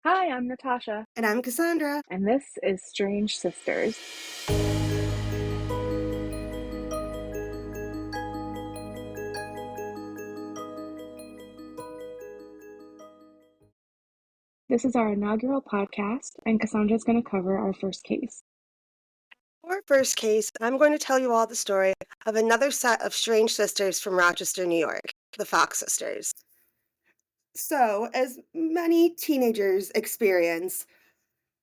Hi, I'm Natasha, And I'm Cassandra. and this is Strange Sisters. This is our inaugural podcast, and Cassandra's going to cover our first case. For our first case, I'm going to tell you all the story of another set of strange sisters from Rochester, New York, the Fox sisters. So, as many teenagers experience,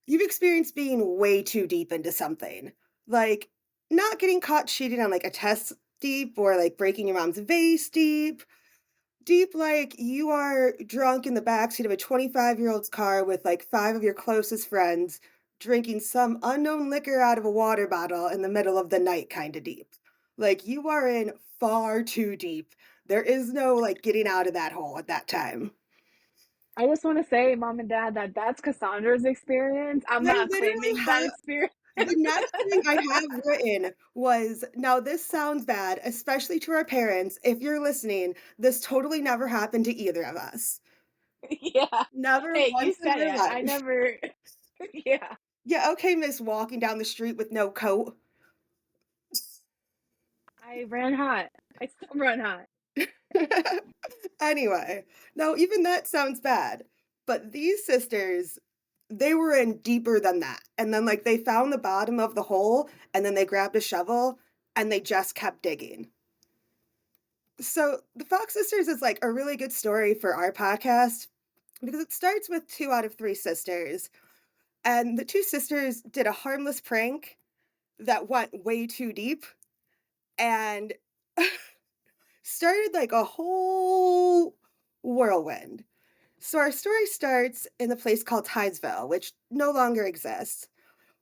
you've experienced being way too deep into something. Like not getting caught cheating on like a test deep or like breaking your mom's vase deep. Deep like you are drunk in the backseat of a 25-year-old's car with like five of your closest friends, drinking some unknown liquor out of a water bottle in the middle of the night, kind of deep. Like you are in far too deep. There is no like getting out of that hole at that time. I just want to say, Mom and Dad, that that's Cassandra's experience. I'm I not literally claiming that have experience. the next thing I have written was now this sounds bad, especially to our parents. If you're listening, this totally never happened to either of us. Yeah. Never Hey, you once in said our it. I life. never. Yeah. Yeah, okay, miss walking down the street with no coat. I ran hot. I still run hot. Anyway, now even that sounds bad, but these sisters, they were in deeper than that. And then, like, they found the bottom of the hole and then they grabbed a shovel and they just kept digging. So, the Fox Sisters is like a really good story for our podcast because it starts with two out of three sisters. And the two sisters did a harmless prank that went way too deep and started like a whole whirlwind. So our story starts in the place called Hydesville, which no longer exists,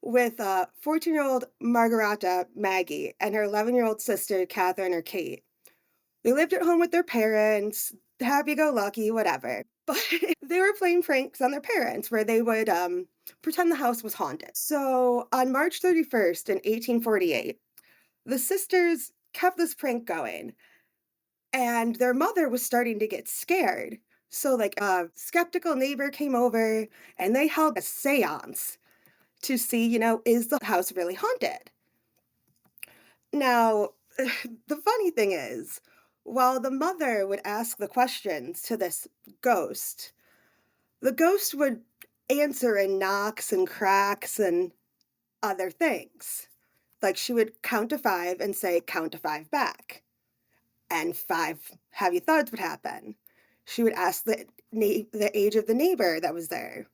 with 14-year-old Margarita Maggie and her 11-year-old sister Catherine or Kate. They lived at home with their parents, happy-go-lucky, whatever. But they were playing pranks on their parents where they would pretend the house was haunted. So on March 31st in 1848, the sisters kept this prank going and their mother was starting to get scared. So, like, a skeptical neighbor came over and they held a seance to see, is the house really haunted? Now, the funny thing is, while the mother would ask the questions to this ghost, the ghost would answer in knocks and cracks and other things. Like, she would count to five and say, count to five back. And five heavy thuds would happen. She would ask the age of the neighbor that was there.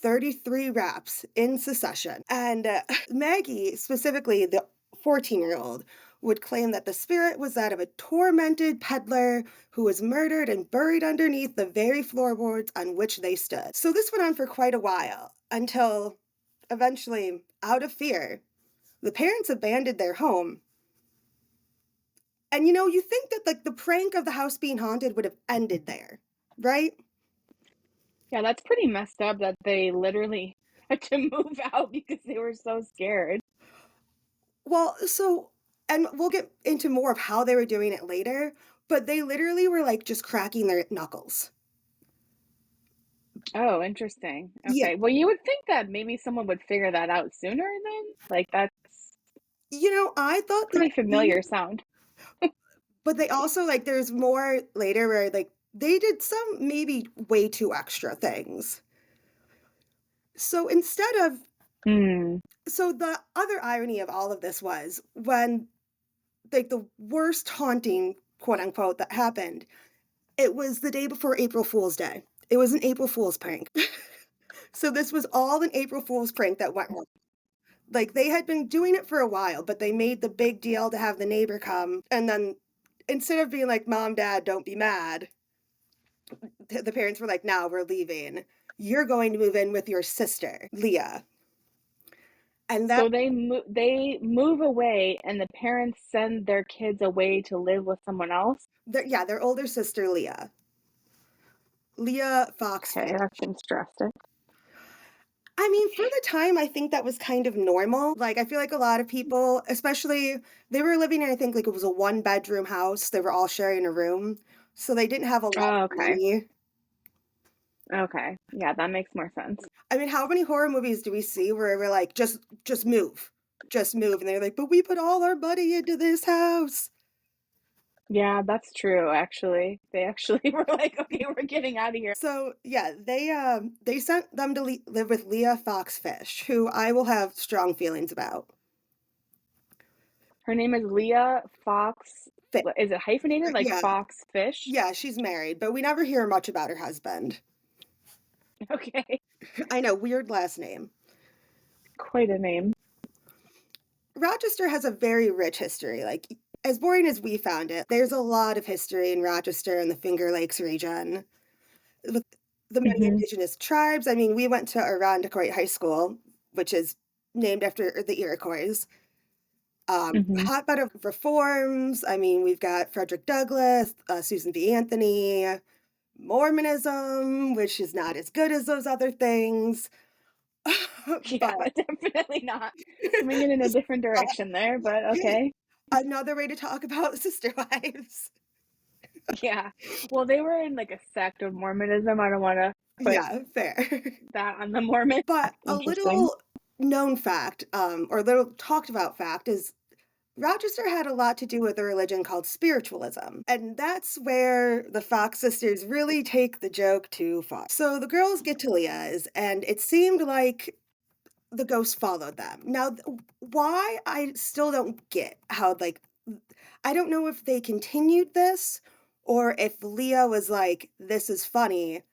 33 raps in succession. And Maggie, specifically the 14-year-old, would claim that the spirit was that of a tormented peddler who was murdered and buried underneath the very floorboards on which they stood. So this went on for quite a while until eventually, out of fear, the parents abandoned their home. And you think that like the prank of the house being haunted would have ended there, right? Yeah, that's pretty messed up that they literally had to move out because they were so scared. Well, and we'll get into more of how they were doing it later, but they literally were like just cracking their knuckles. Oh, interesting. Yeah. Okay. Well, you would think that maybe someone would figure that out sooner then? Like, that's I thought that pretty too, familiar sound. but they also like there's more later where like they did some maybe way too extra things. So instead of Hmm. so the other irony of all of this was when like the worst haunting, quote unquote, that happened, it was the day before April Fool's Day. It was an April Fool's prank. So this was all an April Fool's prank that went wrong. Like they had been doing it for a while, but they made the big deal to have the neighbor come. And then instead of being like, Mom, Dad, don't be mad, the parents were like, no, we're leaving. You're going to move in with your sister, Leah. And that, So they move away, and the parents send their kids away to live with someone else. yeah, their older sister, Leah. Leah Fox. Okay, that seems drastic. I mean, for the time, I think that was kind of normal. Like, I feel like a lot of people, especially, they were living in, I think, like it was a one-bedroom house. They were all sharing a room. So they didn't have a lot Oh, of okay. money. Okay. Yeah, that makes more sense. I mean, how many horror movies do we see where we're like, just move. Just move. And they're like, but we put all our money into this house. Yeah, that's true, actually. They actually were like, "Okay, we're getting out of here." So yeah, they sent them to live with Leah Foxfish, who I will have strong feelings about. Her name is Leah Fox. Fi What is it hyphenated like Yeah, Fox Fish? yeah, she's married, but we never hear much about her husband. Okay. I know, weird last name. Quite a name. Rochester has a very rich history. Like, as boring as we found it, there's a lot of history in Rochester and the Finger Lakes region. With the many Mhm. indigenous tribes, I mean, we went to Irondequoit High School, which is named after the Iroquois. Mhm. Hotbed of reforms. I mean, we've got Frederick Douglass, Susan B. Anthony, Mormonism, which is not as good as those other things. Yeah, But definitely not. Swinging in a different direction there, but yeah, okay. another way to talk about sister wives. Yeah. Well, they were in like a sect of Mormonism. I don't wanna put Yeah, fair. that on the Mormons. But a Interesting. little known fact, or little talked about fact, is Rochester had a lot to do with a religion called Spiritualism. And that's where the Fox sisters really take the joke too far. So the girls get to Leah's, and it seemed like the ghost followed them. Now, why I still don't get how, like, I don't know if they continued this or if Leah was like, this is funny,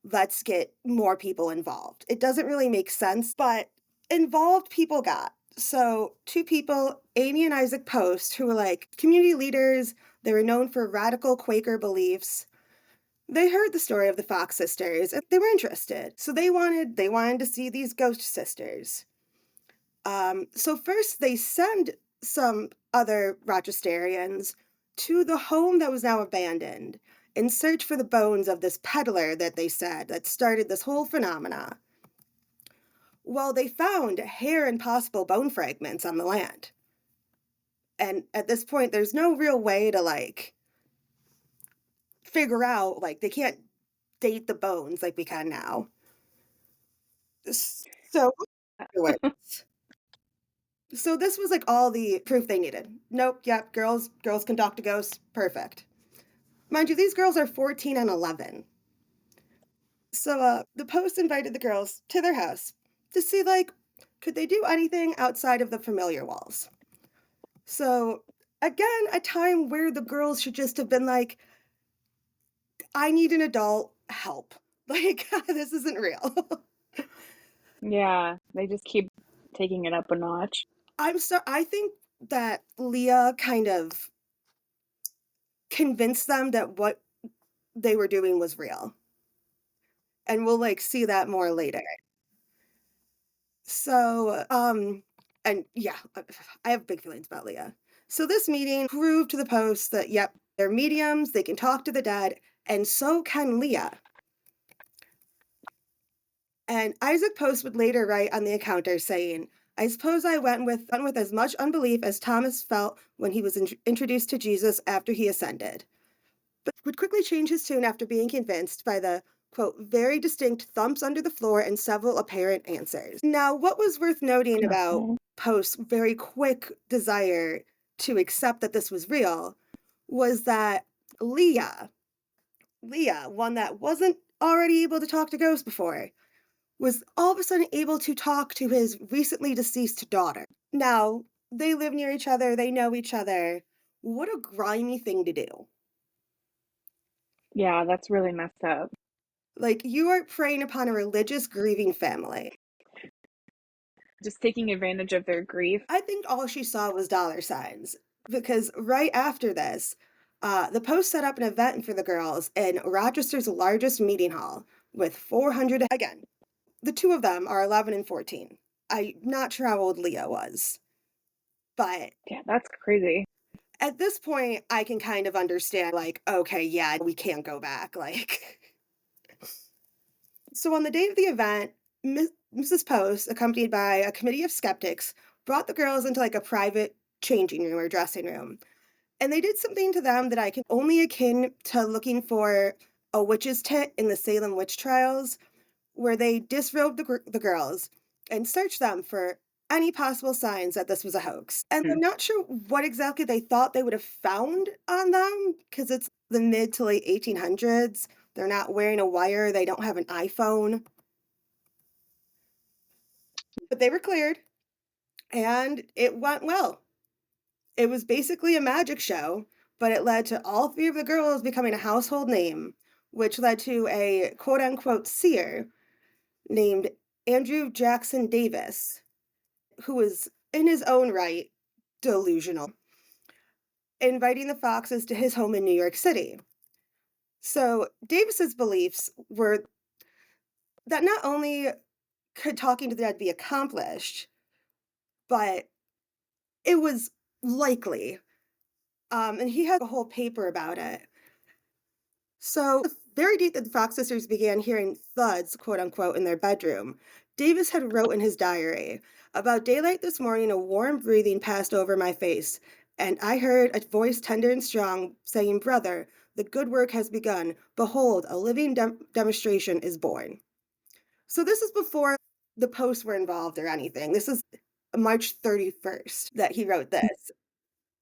let's get more people involved. It doesn't really make sense, but involved people got. So, two people, Amy and Isaac Post, who were like community leaders, they were known for radical Quaker beliefs. They heard the story of the Fox sisters and they were interested. So they wanted to see these ghost sisters. So first they send some other Rochesterians to the home that was now abandoned in search for the bones of this peddler that they said that started this whole phenomena. Well, they found hair and possible bone fragments on the land. And at this point, there's no real way to like figure out, like, they can't date the bones like we can now. So, so this was like all the proof they needed. Nope, yep, girls can talk to ghosts. Perfect. Mind you, these girls are 14 and 11. So the Post invited the girls to their house to see, like, could they do anything outside of the familiar walls? So, again, a time where the girls should just have been like, I need an adult help. Like, this isn't real. Yeah, they just keep taking it up a notch. I think that Leah kind of convinced them that what they were doing was real. And we'll like see that more later. So, and yeah, I have big feelings about Leah. So this meeting proved to the Post that, yep, they're mediums, they can talk to the dead, and so can Leah. And Isaac Post would later write on the encounter saying, I suppose I went with as much unbelief as Thomas felt when he was introduced to Jesus after he ascended, but would quickly change his tune after being convinced by the quote, very distinct thumps under the floor and several apparent answers. Now, what was worth noting about Okay. Post's very quick desire to accept that this was real was that Leah, Leah, one that wasn't already able to talk to ghosts before, was all of a sudden able to talk to his recently deceased daughter. Now, they live near each other, they know each other. What a grimy thing to do. Yeah, that's really messed up. Like, you are preying upon a religious grieving family. Just taking advantage of their grief. I think all she saw was dollar signs because right after this, the Post set up an event for the girls in Rochester's largest meeting hall with 400. Again, the two of them are 11 and 14. I'm not sure how old Leah was, but Yeah, that's crazy. at this point, I can kind of understand, like, okay, yeah, we can't go back. Like, so on the date of the event, Mrs. Post, accompanied by a committee of skeptics, brought the girls into like a private changing room or dressing room. And they did something to them that I can only akin to looking for a witch's tit in the Salem witch trials, where they disrobed the girls and searched them for any possible signs that this was a hoax. And I'm Mm. not sure what exactly they thought they would have found on them because it's the mid to late 1800s. They're not wearing a wire, they don't have an iPhone, but they were cleared and it went well. It was basically a magic show, but it led to all three of the girls becoming a household name, which led to a quote unquote seer named Andrew Jackson Davis, who was in his own right delusional, inviting the Foxes to his home in New York City. So Davis's beliefs were that not only could talking to the dead be accomplished, but it was likely. And he had a whole paper about it. So the very day that the Fox sisters began hearing thuds, quote unquote, in their bedroom, Davis had wrote in his diary, "About daylight this morning, a warm breathing passed over my face, and I heard a voice tender and strong saying, 'Brother, the good work has begun. Behold, a living demonstration is born.'" So this is before the posts were involved or anything. This is March 31st that he wrote this.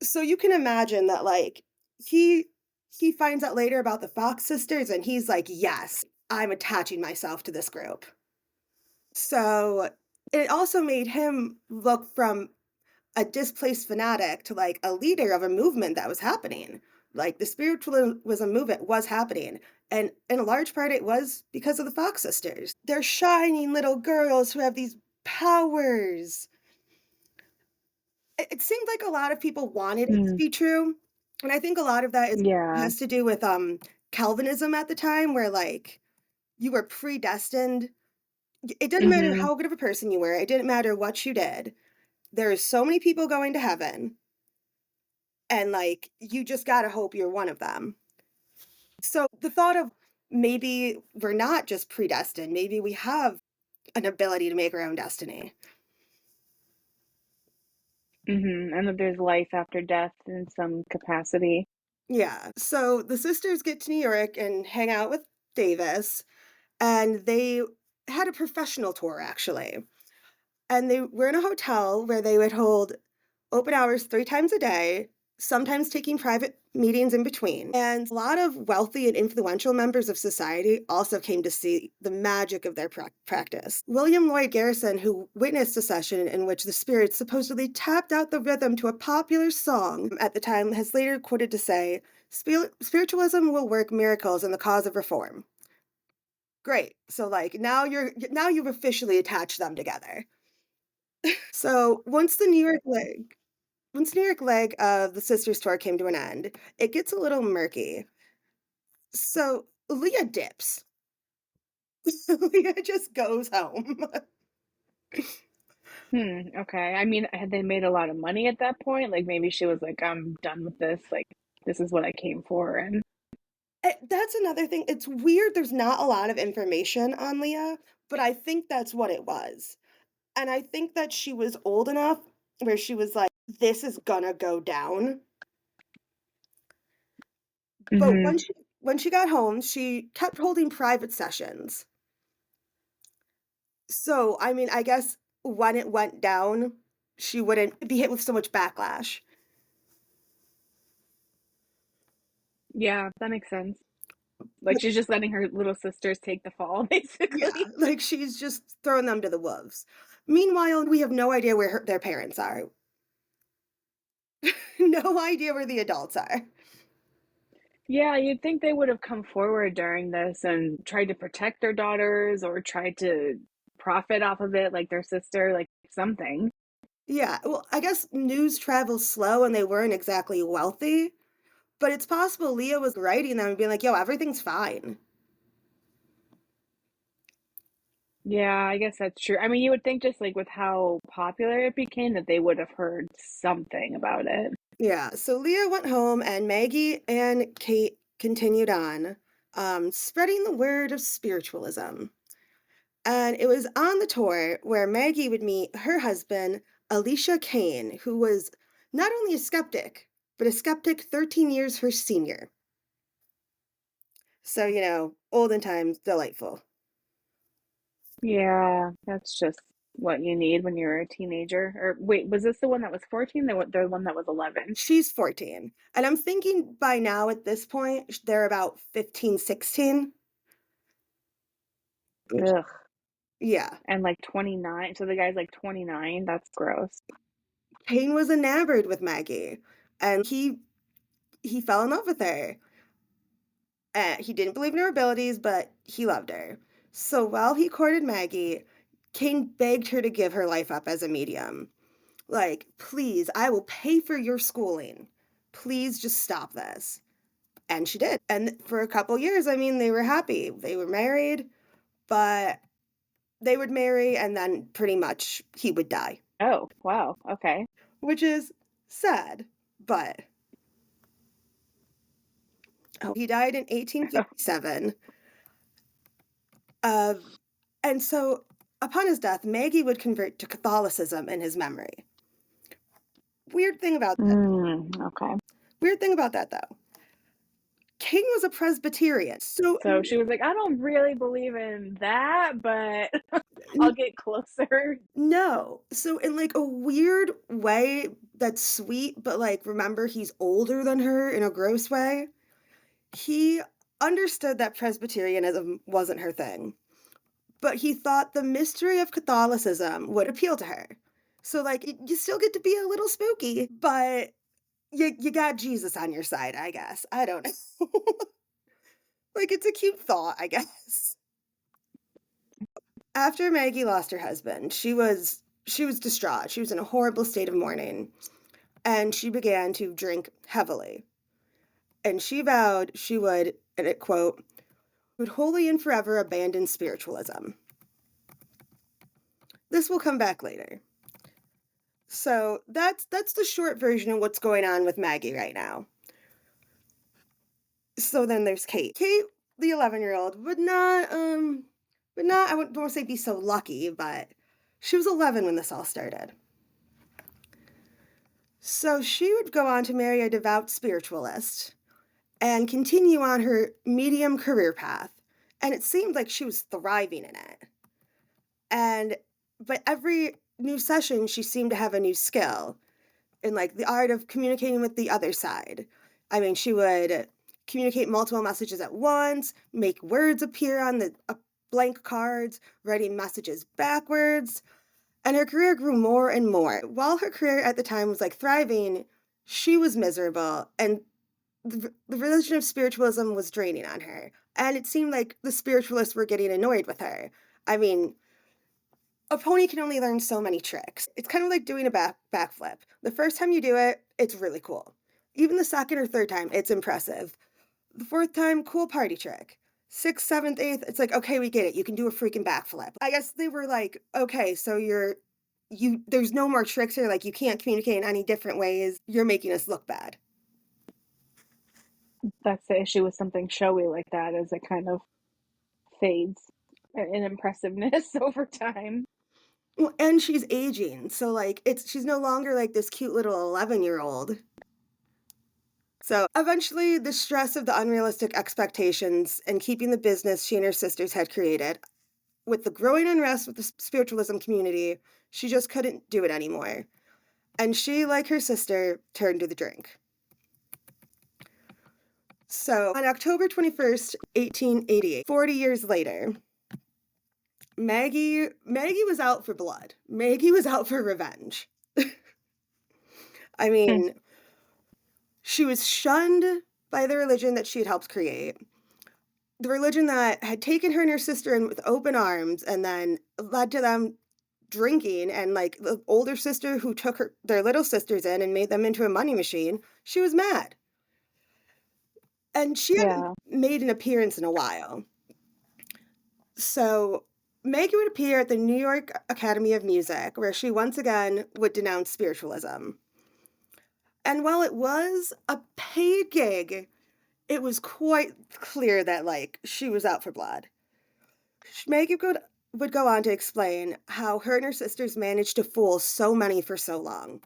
So you can imagine that, like, he he finds out later about the Fox sisters, and he's like, "Yes, I'm attaching myself to this group." So, it also made him look from a displaced fanatic to, like, a leader of a movement that was happening. Like, the spiritualism movement was happening, and in a large part, it was because of the Fox sisters. They're shining little girls who have these powers. It seemed like a lot of people wanted it to Mm. be true, and I think a lot of that is Yeah. has to do with, Calvinism at the time where, like, you were predestined. It didn't matter Mhm. how good of a person you were, it didn't matter what you did. There are so many people going to heaven, and, like, you just gotta hope you're one of them. So, the thought of maybe we're not just predestined, maybe we have an ability to make our own destiny. Mhm. And that there's life after death in some capacity. Yeah, so the sisters get to New York and hang out with Davis, and they had a professional tour actually. And they were in a hotel where they would hold open hours 3 times a day, sometimes taking private meetings in between. And a lot of wealthy and influential members of society also came to see the magic of their practice. William Lloyd Garrison, who witnessed a session in which the spirits supposedly tapped out the rhythm to a popular song at the time, has later quoted to say, Spiritualism will work miracles in the cause of reform." Great. So, like, now you've officially attached them together. So, once New York leg of the Sisters tour came to an end, it gets a little murky. So, Leah dips. Leah just goes home. Okay. I mean, had they made a lot of money at that point? Like maybe she was like, "I'm done with this. Like this is what I came for." And That's another thing. It's weird there's not a lot of information on Leah, but I think that's what it was. And I think that she was old enough where she was like, "This is gonna go down." But Mhm. when she got home, she kept holding private sessions. So, I mean, I guess when it went down, she wouldn't be hit with so much backlash. Yeah, that makes sense. Like But she's just letting her little sisters take the fall, yeah, basically. like she's just throwing them to the wolves. Meanwhile, we have no idea where their parents are. No idea where the adults are. Yeah, you'd think they would have come forward during this and tried to protect their daughters or tried to profit off of it, like their sister, like something. Yeah, well, I guess news travels slow and they weren't exactly wealthy, but it's possible Leah was writing them and being like, yo, everything's fine. Yeah, I guess that's true. I mean, you would think just like with how popular it became that they would have heard something about it. Yeah, so Leah went home and Maggie and Kate continued on, spreading the word of spiritualism. And it was on the tour where Maggie would meet her husband, Alicia Kane, who was not only a skeptic, but a skeptic 13 years her senior. So, olden times, delightful. Yeah, that's just what you need when you're a teenager. Or wait, was this the one that was 14? The one that was 11? She's 14. And I'm thinking by now at this point, they're about 15, 16. Ugh. Yeah. And like 29. So the guy's like 29. That's gross. Kane was enamored with Maggie, and he fell in love with her. He didn't believe in her abilities, but he loved her. So while he courted Maggie, Kane begged her to give her life up as a medium. Like, please, I will pay for your schooling. Please just stop this. And she did. And for a couple years, I mean, they were happy. They were married, but they would marry and then pretty much he would die, Oh, wow. Okay. which is sad. But he died in 1857. Uh, and so upon his death, Maggie would convert to Catholicism in his memory. Weird thing about that. Okay. Weird thing about that though. King was a Presbyterian. So So she was like, I don't really believe in that, but I'll n- get closer. no. So in like a weird way that's sweet, but like remember he's older than her in a gross way. He understood that Presbyterianism wasn't her thing, but he thought the mystery of Catholicism would appeal to her. So like you still get to be a little spooky, but you got Jesus on your side, I guess. I don't know. Like it's a cute thought, I guess. After Maggie lost her husband, she was distraught. She was in a horrible state of mourning, and she began to drink heavily. And she vowed she would, and it quote, would wholly and forever abandon spiritualism. This will come back later. So that's the short version of what's going on with Maggie right now. So then there's Kate. Kate, the 11-year-old, would not, I don't want to say be so lucky, but she was 11 when this all started. So she would go on to marry a devout spiritualist and continue on her medium career path. And it seemed like she was thriving in it. But every new session, she seemed to have a new skill in like the art of communicating with the other side. I mean, she would communicate multiple messages at once, make words appear on the blank cards, writing messages backwards, and her career grew more and more. While her career at the time was like thriving, she was miserable, and the religion of spiritualism was draining on her. And it seemed like the spiritualists were getting annoyed with her. I mean, a pony can only learn so many tricks. It's kind of like doing a backflip. The first time you do it, it's really cool. Even the second or third time, it's impressive. The fourth time, cool party trick. Sixth, seventh, eighth, it's like, okay, we get it. You can do a freaking backflip. I guess they were like, okay, so there's no more tricks here. Like, you can't communicate in any different ways. You're making us look bad. That's the issue with something showy like that, is it kind of fades in impressiveness over time. Well, and she's aging. So, like, she's no longer like this cute little 11-year-old. So eventually, the stress of the unrealistic expectations and keeping the business she and her sisters had created, with the growing unrest with the spiritualism community, she just couldn't do it anymore. And she, like her sister, turned to the drink. So on October 21st, 1888, 40 years later, Maggie was out for blood. Maggie was out for revenge. I mean, she was shunned by the religion that she had helped create, the religion that had taken her and her sister in with open arms and then led to them drinking, and like the older sister who took their little sisters in and made them into a money machine. She was mad. And she hadn't Yeah. made an appearance in a while. So Maggie would appear at the New York Academy of Music, where she once again would denounce spiritualism. And while it was a paid gig, it was quite clear that like she was out for blood. Maggie would go on to explain how her and her sisters managed to fool so many for so long.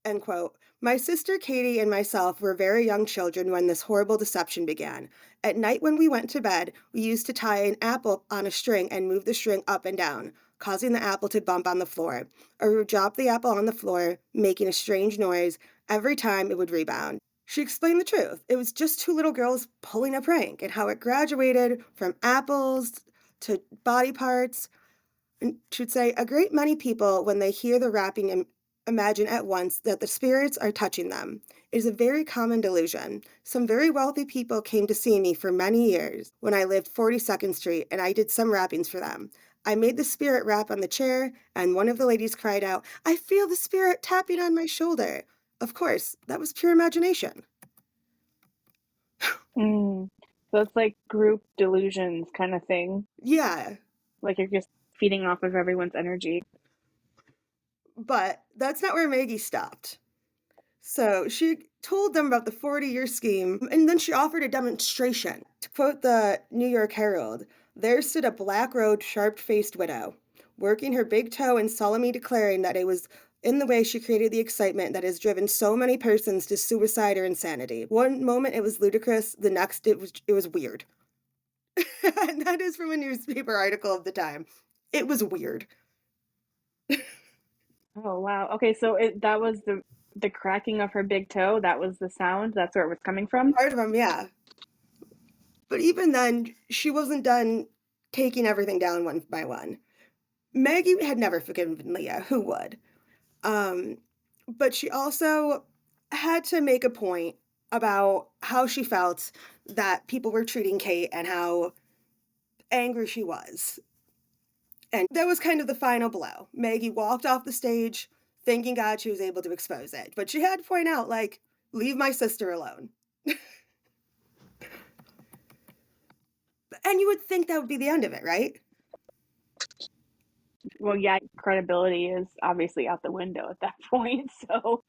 End quote. My sister Katie and myself were very young children when this horrible deception began. At night when we went to bed, we used to tie an apple on a string and move the string up and down, causing the apple to bump on the floor. Or we would drop the apple on the floor, making a strange noise. Every time it would rebound. She explained the truth. It was just two little girls pulling a prank, and how it graduated from apples to body parts. And she'd say, a great many people, when they hear the rapping, imagine at once that the spirits are touching them. It is a very common delusion. Some very wealthy people came to see me for many years when I lived 42nd Street, and I did some rappings for them. I made the spirit rap on the chair, and one of the ladies cried out, I feel the spirit tapping on my shoulder. Of course, that was pure imagination. Mm. So it's like group delusions kind of thing. Yeah, Like you're just feeding off of everyone's energy. but that's not where Maggie stopped. So she told them about the 40-year scheme, and then she offered a demonstration. To quote the New York Herald, there stood a black-robed, sharp-faced widow, working her big toe and solemnly declaring that it was in the way she created the excitement that has driven so many persons to suicide or insanity. One moment it was ludicrous, the next it was weird. And that is from a newspaper article of the time. It was weird. Oh wow. Okay, so that was the cracking of her big toe. That was the sound. That's where it was coming from. Part of them, yeah. But even then, she wasn't done taking everything down one by one. Maggie had never forgiven Leah, who would? Um, but she also had to make a point about how she felt that people were treating Kate and how angry she was. And that was kind of the final blow. Maggie walked off the stage, thanking God she was able to expose it. But she had to point out, like, leave my sister alone. And you would think that would be the end of it, right? Well, yeah, credibility is obviously out the window at that point. So,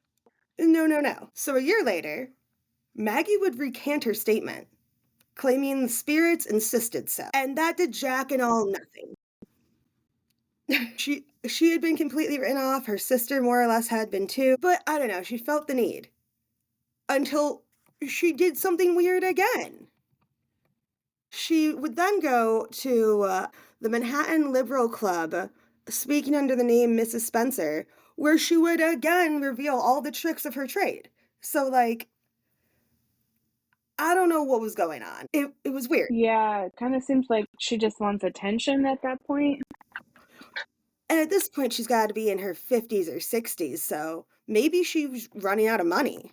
No, no, no. So a year later, Maggie would recant her statement, claiming the spirits insisted so. And that did jack and all nothing. She had been completely written off, her sister more or less had been too, but I don't know, she felt the need. Until she did something weird again. She would then go to the Manhattan Liberal Club, speaking under the name Mrs. Spencer, where she would again reveal all the tricks of her trade. So, like, I don't know what was going on. It was weird. yeah, it kind of seems like she just wants attention at that point. And at this point, she's got to be in her 50s or 60s, so maybe she was running out of money.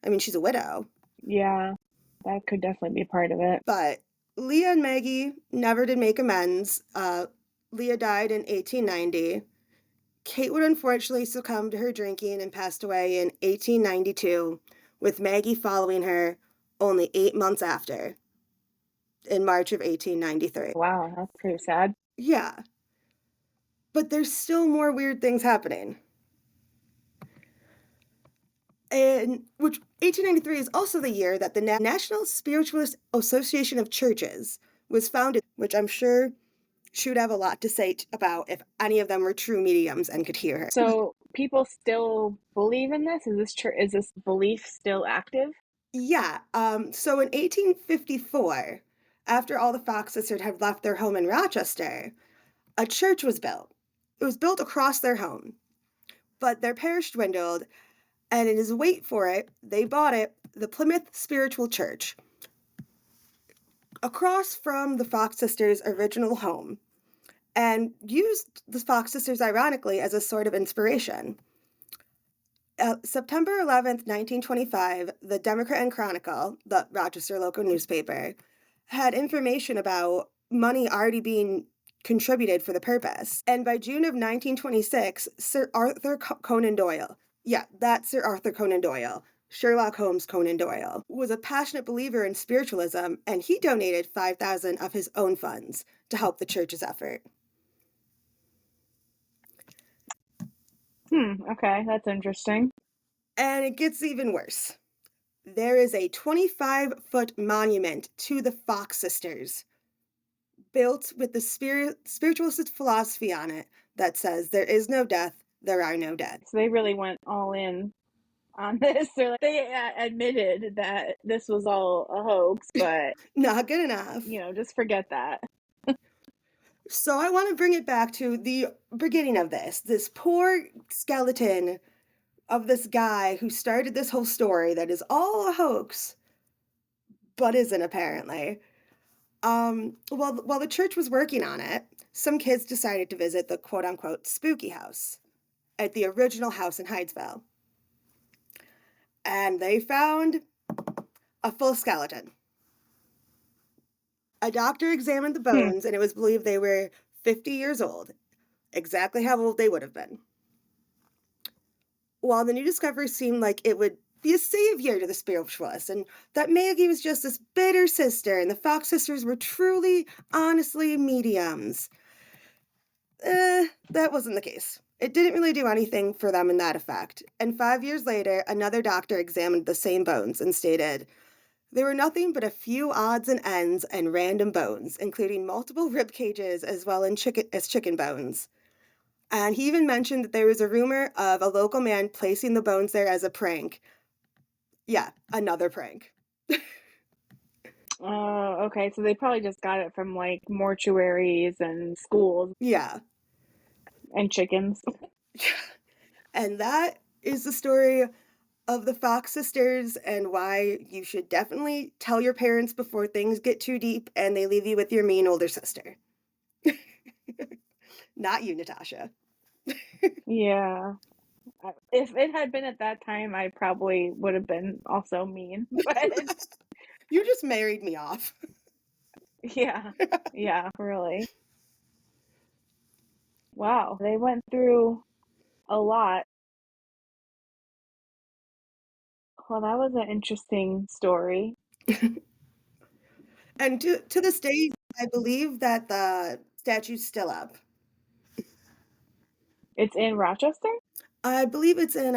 I mean, she's a widow. Yeah, that could definitely be part of it. But Leah and Maggie never did make amends. Leah died in 1890. Kate would unfortunately succumb to her drinking and passed away in 1892, with Maggie following her only 8 months after, in March of 1893. Wow, that's pretty sad. Yeah, but there's still more weird things happening. And which 1893 is also the year that the National Spiritualist Association of Churches was founded, which I'm sure she would have a lot to say about if any of them were true mediums and could hear her. So, people still believe in this? Is this belief still active? Yeah, so in 1854, after all the Fox sisters had left their home in Rochester, a church was built. It was built across their home, but their parish dwindled, and in his wait for it, they bought it, the Plymouth Spiritual Church, across from the Fox sisters' original home, and used the Fox sisters, ironically, as a sort of inspiration. September 11th, 1925, the Democrat and Chronicle, the Rochester local newspaper, had information about money already being contributed for the purpose. And by June of 1926, Sir Arthur Conan Doyle, yeah, that's Sir Arthur Conan Doyle, Sherlock Holmes Conan Doyle, was a passionate believer in spiritualism, and he donated $5,000 of his own funds to help the church's effort. Okay, that's interesting. And it gets even worse. There is a 25-foot monument to the Fox sisters, built with the spiritualist philosophy on it that says there is no death, there are no dead. So they really went all in on this. Or like they admitted that this was all a hoax, but Not good enough. just forget that. So I want to bring it back to the beginning of this poor skeleton of this guy who started this whole story that is all a hoax, but isn't apparently. While the church was working on it, some kids decided to visit the quote unquote spooky house at the original house in Hydesville. And they found a full skeleton. A doctor examined the Hmm. bones, and it was believed they were 50 years old, exactly how old they would have been. While the new discovery seemed like it would be a savior to the spiritualists, and that Maggie was just this bitter sister, and the Fox sisters were truly, honestly mediums, that wasn't the case. It didn't really do anything for them in that effect. And 5 years later, another doctor examined the same bones and stated, they were nothing but a few odds and ends and random bones, including multiple rib cages as well as chicken bones. And he even mentioned that there was a rumor of a local man placing the bones there as a prank. Yeah, another prank. Oh, okay. So they probably just got it from like mortuaries and schools Yeah. and chickens. And that is the story of the Fox sisters and why you should definitely tell your parents before things get too deep and they leave you with your mean older sister. Not you, Natasha. Yeah. If it had been at that time, I probably would have been also mean. But You just married me off. yeah, yeah, really. Wow, they went through a lot. Well, that was an interesting story. And to this day, I believe that the statue's still up. It's in Rochester? I believe it's in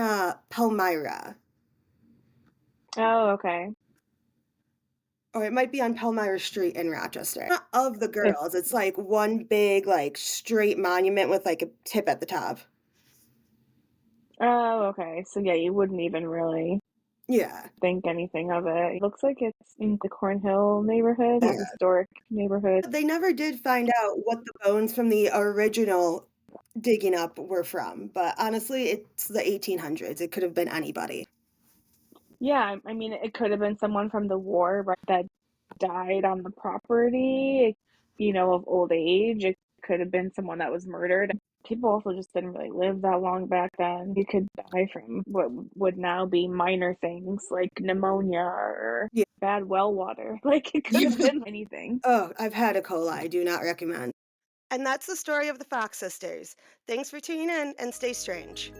Palmyra, Oh, okay. or it might be on Palmyra Street in Rochester. Not of the If girls. It's like one big, like straight monument with like a tip at the top. Oh, okay. So yeah, you wouldn't even really Yeah. think anything of it. It looks like it's in the Cornhill neighborhood, Yeah. that historic neighborhood. They never did find out what the bones from the original digging up were from, but honestly, it's the 1800s. It could have been anybody. Yeah, I mean, it could have been someone from the war, right, that died on the property, of old age. It could have been someone that was murdered. People also just didn't really live that long back then. You could die from what would now be minor things like pneumonia or Yeah. bad well water. Like it could have Yeah. been anything. Oh, I've had a cola. I do not recommend. And that's the story of the Fox sisters. Thanks for tuning in and stay strange.